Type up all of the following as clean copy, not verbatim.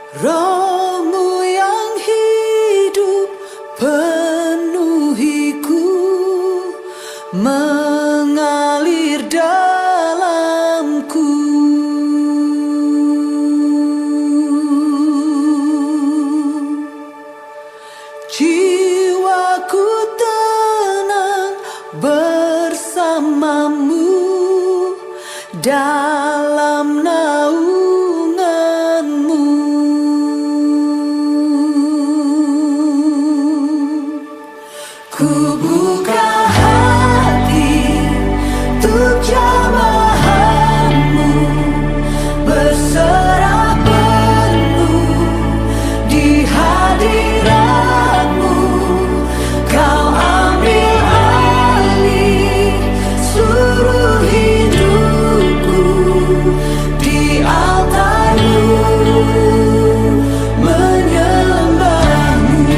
Rohmu yang hidup penuhiku, mengalir dalamku. Jiwaku tenang bersamamu dalam naunganmu. Ku buka hati untuk jamahanmu, berserah penuh di hadiratmu. Kau ambil alih seluruh hidupku di altarmu, menyembahmu.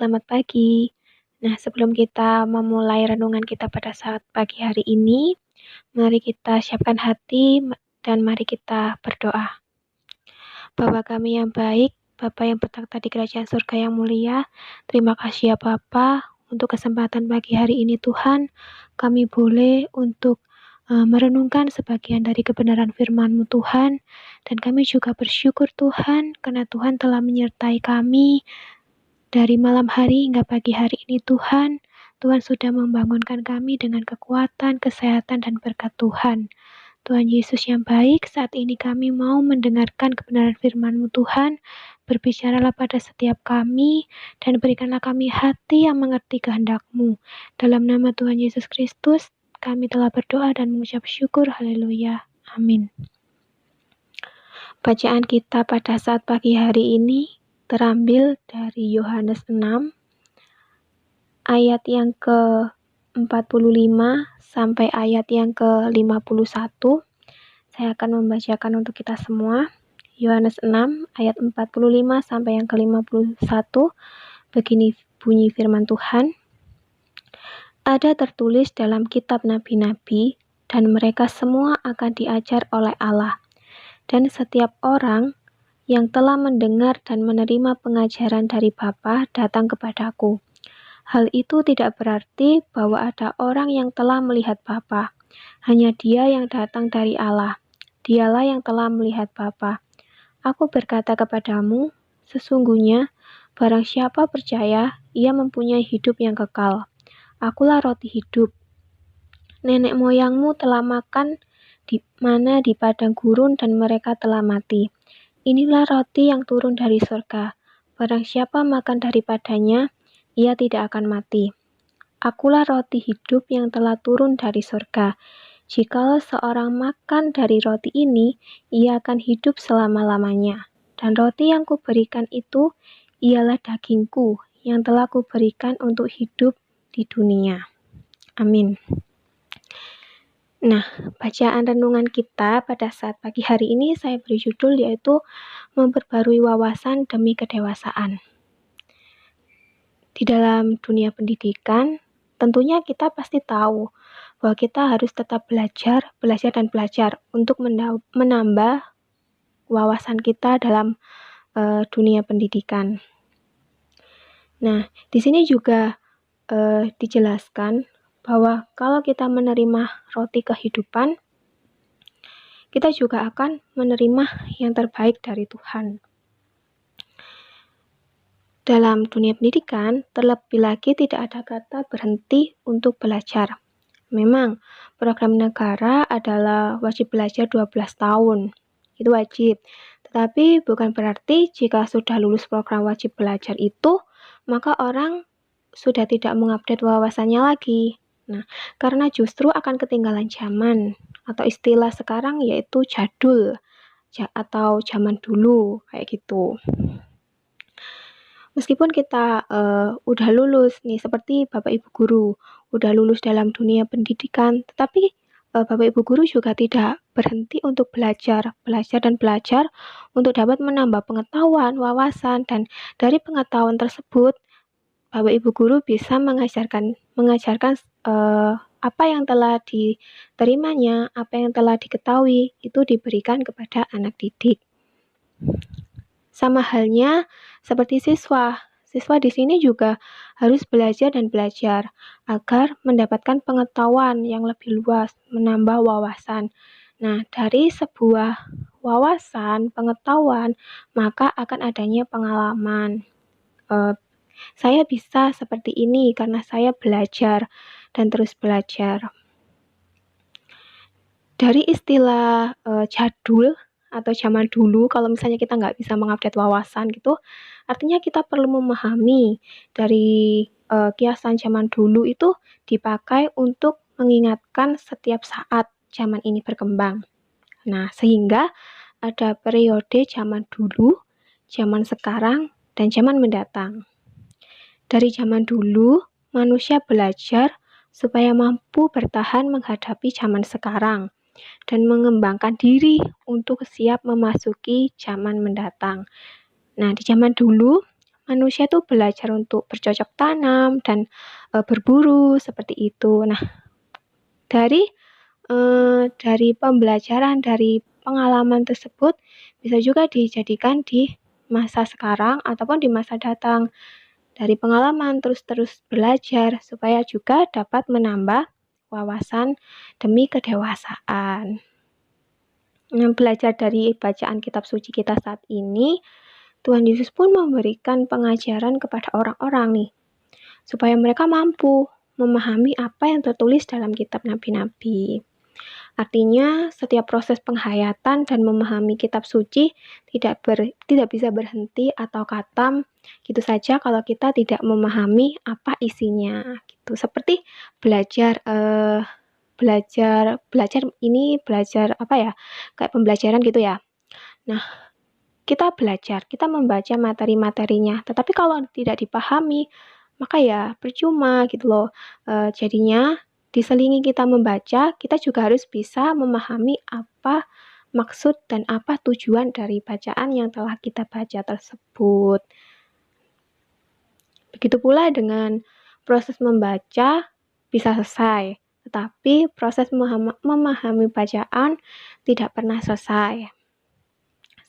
selamat pagi. Nah, sebelum kita memulai renungan kita pada saat pagi hari ini, mari kita siapkan hati dan mari kita berdoa. Bapa kami yang baik, Bapa yang bertakhta di kerajaan surga yang mulia, terima kasih ya Bapa untuk kesempatan pagi hari ini Tuhan, kami boleh untuk merenungkan sebagian dari kebenaran firman-Mu Tuhan, dan kami juga bersyukur Tuhan karena Tuhan telah menyertai kami dari malam hari hingga pagi hari ini Tuhan. Tuhan sudah membangunkan kami dengan kekuatan, kesehatan, dan berkat Tuhan. Tuhan Yesus yang baik, saat ini kami mau mendengarkan kebenaran firman-Mu Tuhan. Berbicaralah pada setiap kami, dan berikanlah kami hati yang mengerti kehendak-Mu. Dalam nama Tuhan Yesus Kristus, kami telah berdoa dan mengucap syukur. Haleluya. Amin. Bacaan kita pada saat pagi hari ini terambil dari Yohanes 6, ayat yang ke-45 sampai ayat yang ke-51. Saya akan membacakan untuk kita semua. Yohanes 6, ayat 45 sampai yang ke-51. Begini bunyi firman Tuhan. Ada tertulis dalam kitab nabi-nabi, dan mereka semua akan diajar oleh Allah. Dan setiap orang yang telah mendengar dan menerima pengajaran dari Bapa datang kepadaku. Hal itu tidak berarti bahwa ada orang yang telah melihat Bapa. Hanya Dia yang datang dari Allah. Dialah yang telah melihat Bapa. Aku berkata kepadamu, sesungguhnya barang siapa percaya, ia mempunyai hidup yang kekal. Akulah roti hidup. Nenek moyangmu telah makan di padang gurun dan mereka telah mati. Inilah roti yang turun dari surga. Barang siapa makan daripadanya, ia tidak akan mati. Akulah roti hidup yang telah turun dari surga. Jikalau seorang makan dari roti ini, ia akan hidup selama-lamanya. Dan roti yang kuberikan itu ialah dagingku yang telah kuberikan untuk hidup di dunia. Amin. Nah, bacaan renungan kita pada saat pagi hari ini saya beri judul yaitu memperbarui wawasan demi kedewasaan. Di dalam dunia pendidikan, tentunya kita pasti tahu bahwa kita harus tetap belajar dan belajar untuk menambah wawasan kita dalam dunia pendidikan. Nah, di sini juga dijelaskan bahwa kalau kita menerima roti kehidupan, kita juga akan menerima yang terbaik dari Tuhan. Dalam dunia pendidikan, terlebih lagi tidak ada kata berhenti untuk belajar. Memang, program negara adalah wajib belajar 12 tahun. Itu wajib. Tetapi bukan berarti jika sudah lulus program wajib belajar itu, maka orang sudah tidak mengupdate wawasannya lagi. Nah, karena justru akan ketinggalan zaman, atau istilah sekarang yaitu jadul, atau zaman dulu, kayak gitu. Meskipun kita udah lulus nih, seperti Bapak Ibu Guru, udah lulus dalam dunia pendidikan, tetapi Bapak Ibu Guru juga tidak berhenti untuk belajar untuk dapat menambah pengetahuan, wawasan, dan dari pengetahuan tersebut, Bapak Ibu Guru bisa mengajarkan apa yang telah diterimanya, apa yang telah diketahui, itu diberikan kepada anak didik. Sama halnya seperti siswa. Siswa di sini juga harus belajar agar mendapatkan pengetahuan yang lebih luas, menambah wawasan. Nah, dari sebuah wawasan, pengetahuan, maka akan adanya pengalaman. Saya bisa seperti ini karena saya belajar dan terus belajar. Dari istilah jadul atau zaman dulu, kalau misalnya kita nggak bisa mengupdate wawasan gitu, artinya kita perlu memahami dari kiasan zaman dulu itu dipakai untuk mengingatkan setiap saat zaman ini berkembang. Nah, sehingga ada periode zaman dulu, zaman sekarang, dan zaman mendatang. Dari zaman dulu, manusia belajar supaya mampu bertahan menghadapi zaman sekarang dan mengembangkan diri untuk siap memasuki zaman mendatang. Nah, di zaman dulu, manusia tuh belajar untuk bercocok tanam dan berburu seperti itu. Nah, dari pembelajaran, dari pengalaman tersebut bisa juga dijadikan di masa sekarang ataupun di masa datang. Dari pengalaman terus-terus belajar supaya juga dapat menambah wawasan demi kedewasaan. Nah, belajar dari bacaan kitab suci kita saat ini, Tuhan Yesus pun memberikan pengajaran kepada orang-orang nih, supaya mereka mampu memahami apa yang tertulis dalam kitab nabi-nabi. Artinya, setiap proses penghayatan dan memahami kitab suci tidak bisa berhenti atau katam gitu saja kalau kita tidak memahami apa isinya. Gitu. Seperti belajar apa ya? Kayak pembelajaran gitu ya. Nah, kita belajar, kita membaca materi-materinya, tetapi kalau tidak dipahami, maka ya percuma gitu loh. Jadinya diselingi kita membaca, kita juga harus bisa memahami apa maksud dan apa tujuan dari bacaan yang telah kita baca tersebut. Begitu pula dengan proses membaca bisa selesai, tetapi proses memahami bacaan tidak pernah selesai.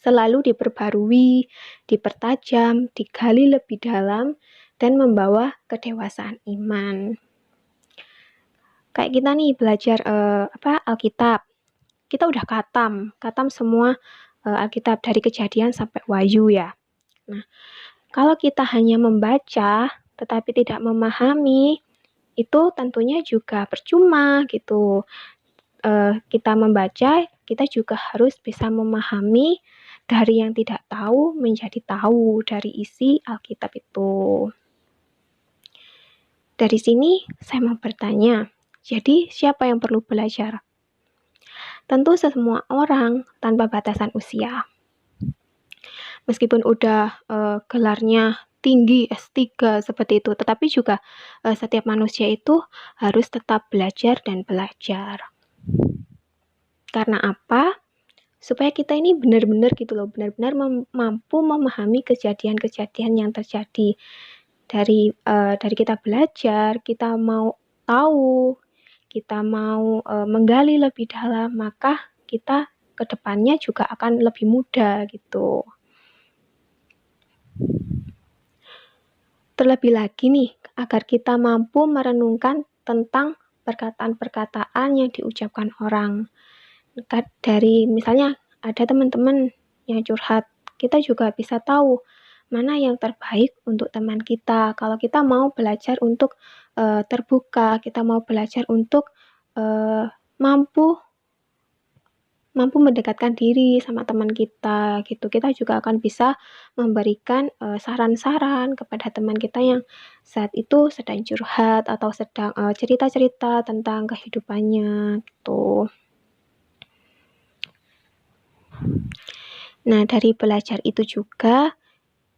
Selalu diperbarui, dipertajam, digali lebih dalam, dan membawa kedewasaan iman. Kayak kita nih belajar Alkitab, kita udah katam semua Alkitab dari Kejadian sampai Wahyu ya. Nah, kalau kita hanya membaca tetapi tidak memahami, itu tentunya juga percuma gitu. Kita membaca, kita juga harus bisa memahami dari yang tidak tahu menjadi tahu dari isi Alkitab itu. Dari sini saya mau bertanya, jadi siapa yang perlu belajar? Tentu semua orang tanpa batasan usia. Meskipun udah gelarnya tinggi S3 seperti itu, tetapi juga setiap manusia itu harus tetap belajar dan belajar. Karena apa? Supaya kita ini benar-benar gitu loh, benar-benar mampu memahami kejadian-kejadian yang terjadi. Dari kita belajar, kita mau tahu, kita mau menggali lebih dalam, maka kita ke depannya juga akan lebih mudah gitu. Terlebih lagi nih, agar kita mampu merenungkan tentang perkataan-perkataan yang diucapkan orang. Dari misalnya ada teman-teman yang curhat, kita juga bisa tahu mana yang terbaik untuk teman kita. Kalau kita mau belajar untuk terbuka, kita mau belajar untuk mampu mendekatkan diri sama teman kita gitu. Kita juga akan bisa memberikan saran-saran kepada teman kita yang saat itu sedang curhat atau sedang cerita-cerita tentang kehidupannya gitu. Nah, dari belajar itu juga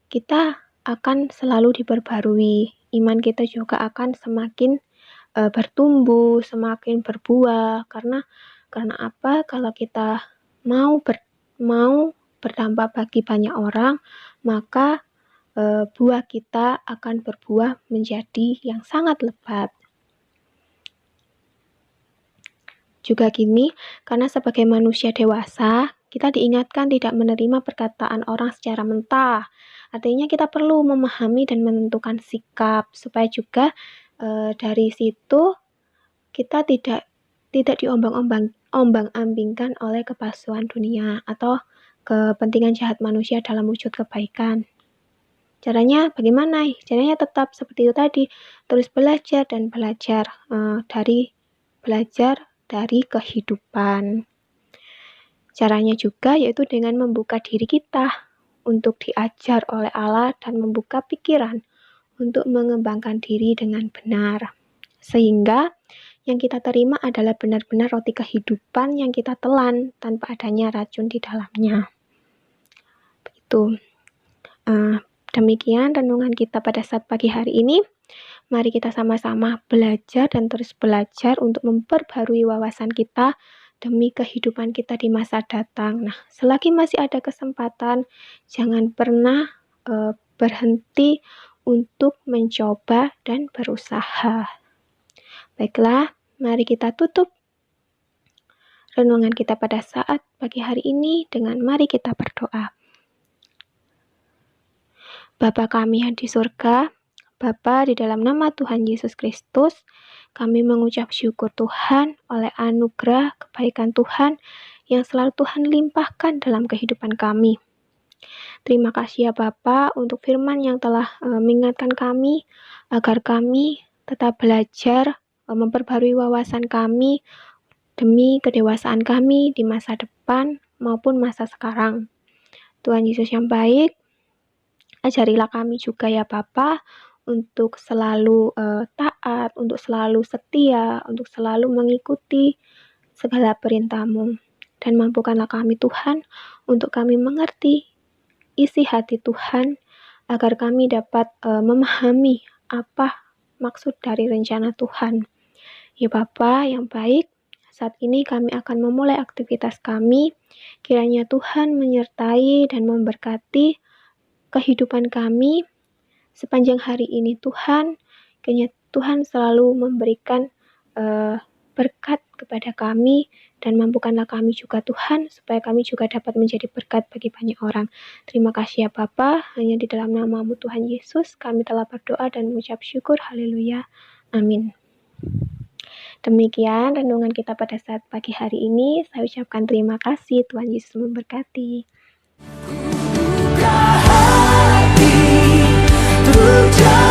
kita akan selalu diperbarui. Iman kita juga akan semakin bertumbuh, semakin berbuah. Karena apa? Kalau kita mau berdampak bagi banyak orang, maka buah kita akan berbuah menjadi yang sangat lebat. Juga gini, karena sebagai manusia dewasa, kita diingatkan tidak menerima perkataan orang secara mentah. Artinya kita perlu memahami dan menentukan sikap, supaya juga dari situ kita tidak diombang-ambingkan oleh kepalsuan dunia atau kepentingan jahat manusia dalam wujud kebaikan. Caranya bagaimana? Caranya tetap seperti itu tadi, terus belajar dan belajar dari kehidupan. Caranya juga yaitu dengan membuka diri kita untuk diajar oleh Allah dan membuka pikiran untuk mengembangkan diri dengan benar. Sehingga yang kita terima adalah benar-benar roti kehidupan yang kita telan tanpa adanya racun di dalamnya. Begitu. Demikian renungan kita pada saat pagi hari ini. Mari kita sama-sama belajar dan terus belajar untuk memperbarui wawasan kita demi kehidupan kita di masa datang. Nah, selagi masih ada kesempatan, jangan pernah berhenti untuk mencoba dan berusaha. Baiklah, mari kita tutup renungan kita pada saat pagi hari ini dengan mari kita berdoa. Bapa kami yang di surga, Bapa, di dalam nama Tuhan Yesus Kristus, kami mengucap syukur Tuhan oleh anugerah kebaikan Tuhan yang selalu Tuhan limpahkan dalam kehidupan kami. Terima kasih ya Bapa untuk firman yang telah mengingatkan kami agar kami tetap belajar memperbarui wawasan kami demi kedewasaan kami di masa depan maupun masa sekarang. Tuhan Yesus yang baik, ajarilah kami juga ya Bapa untuk selalu taat, untuk selalu setia, untuk selalu mengikuti segala perintah-Mu. Dan mampukanlah kami Tuhan untuk kami mengerti isi hati Tuhan agar kami dapat memahami apa maksud dari rencana Tuhan. Ya Bapa yang baik, saat ini kami akan memulai aktivitas kami. Kiranya Tuhan menyertai dan memberkati kehidupan kami sepanjang hari ini Tuhan. Kiranya Tuhan selalu memberikan berkat kepada kami dan mampukanlah kami juga Tuhan supaya kami juga dapat menjadi berkat bagi banyak orang. Terima kasih ya Bapa, hanya di dalam nama-Mu Tuhan Yesus kami telah berdoa dan mengucap syukur. Haleluya. Amin. Demikian renungan kita pada saat pagi hari ini. Saya ucapkan terima kasih. Tuhan Yesus memberkati. Buka hati, terjadi.